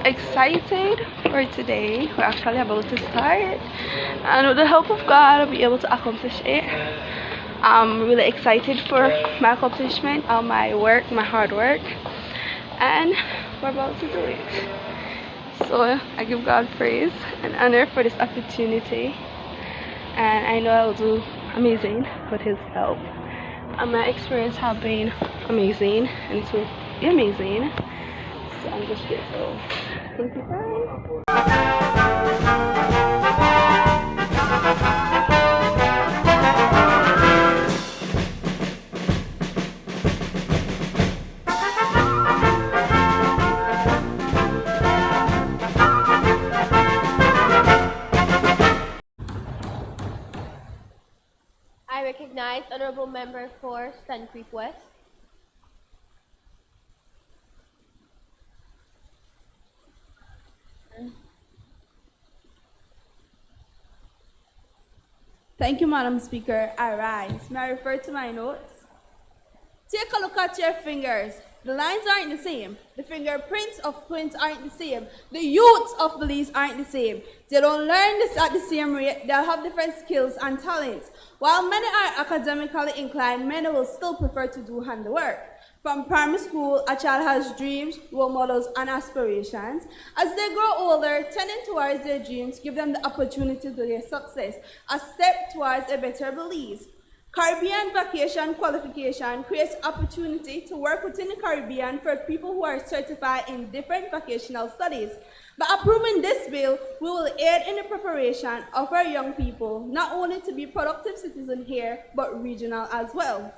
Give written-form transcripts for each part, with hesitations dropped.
I'm excited for today. We're actually about to start, and with the help of God, I'll be able to accomplish it. I'm really excited for my accomplishment, my work, my hard work, and we're about to do it. So I give God praise and honor for this opportunity, and I know I'll do amazing with His help. And my experience have been amazing, and it will be amazing. So I'm just grateful. Thank you, guys. I recognize Honorable Member for Stann Creek West. Thank you, Madam Speaker. I rise. May I refer to my notes? Take a look at your fingers. The lines aren't the same. The fingerprints of twins aren't the same. The youths of Belize aren't the same. They don't learn this at the same rate. They'll have different skills and talents. While many are academically inclined, many will still prefer to do handwork. From primary school, a child has dreams, role models, and aspirations. As they grow older, tending towards their dreams give them the opportunity to their success, a step towards a better Belize. Caribbean Vacation Qualification creates opportunity to work within the Caribbean for people who are certified in different vocational studies. By approving this bill, we will aid in the preparation of our young people, not only to be productive citizens here, but regional as well.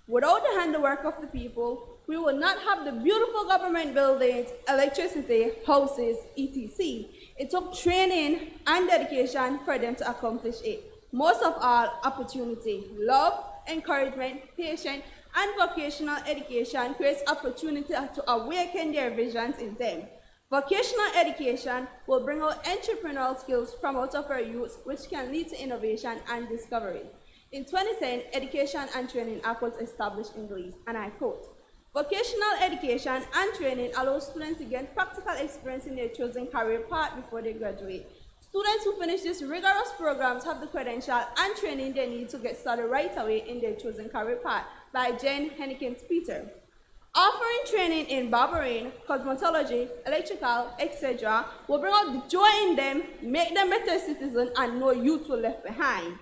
Without the handwork of the people, we will not have the beautiful government buildings, electricity, houses, etc. It took training and dedication for them to accomplish it. Most of all, opportunity, love, encouragement, patience, and vocational education creates opportunity to awaken their visions in them. Vocational education will bring out entrepreneurial skills from out of our youth, which can lead to innovation and discovery. In 2010, Education and Training Act was established in Belize, and I quote, "Vocational education and training allows students to gain practical experience in their chosen career path before they graduate. Students who finish these rigorous programs have the credential and training they need to get started right away in their chosen career path," by Jane Hennekins Peter. Offering training in barbering, cosmetology, electrical, etc. will bring out the joy in them, make them better citizens, and no youth will left behind.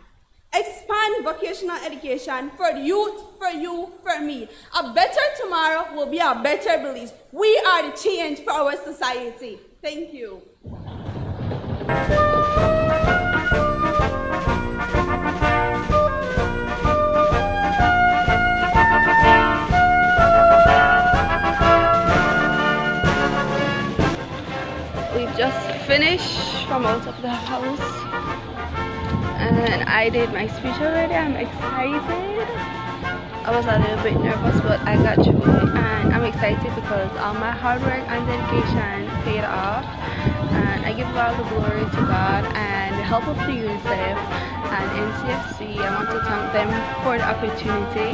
Expand vocational education for the youth, for you, for me. A better tomorrow will be a better Belize. We are the change for our society. Thank you. We've just finished from out of the house, and I did my speech already. I'm excited. I was a little bit nervous, but I got through it, and I'm excited because all my hard work and dedication paid off, and I give all the glory to God and the help of the UNICEF and NCFC. I want to thank them for the opportunity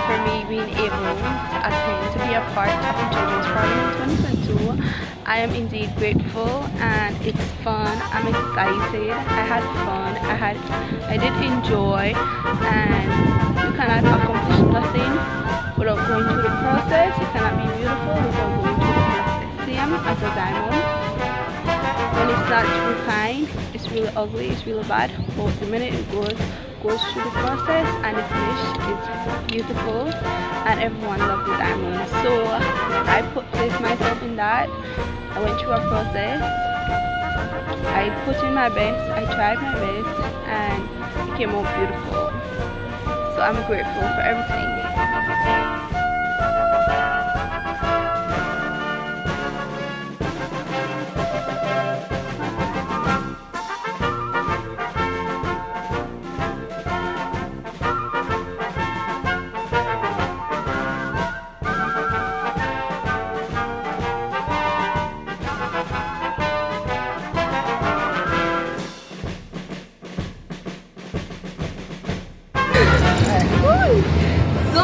for me being able to attend, to be a part of the Children's Parliament 2022. I am indeed grateful, and it's fun. I'm excited. I had fun. I did enjoy, and you cannot accomplish nothing without going through the process. You cannot be beautiful without going through the process. Same as a diamond. When it's not refined, it's really ugly, it's really bad. But the minute it goes through the process and it's finished, it's beautiful, and everyone loves the diamond. So I placed myself in that. I went through a process. I put in my best, I tried my best, and it came out beautiful. So I'm grateful for everything. So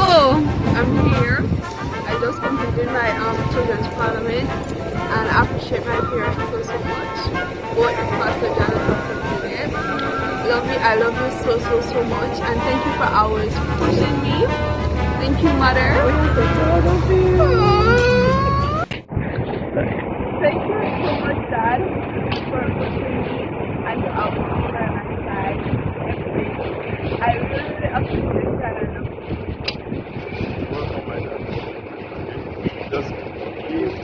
Children's Parliament, and I appreciate my parents so much. Both the Pastor John and Pastor Juliet. Love you, I love you so much, and thank you for always pushing me. Thank you, Mother. Thank you so much, Dad, for pushing me and to always be by my side. I really appreciate that and love you. Welcome, my dad. Just give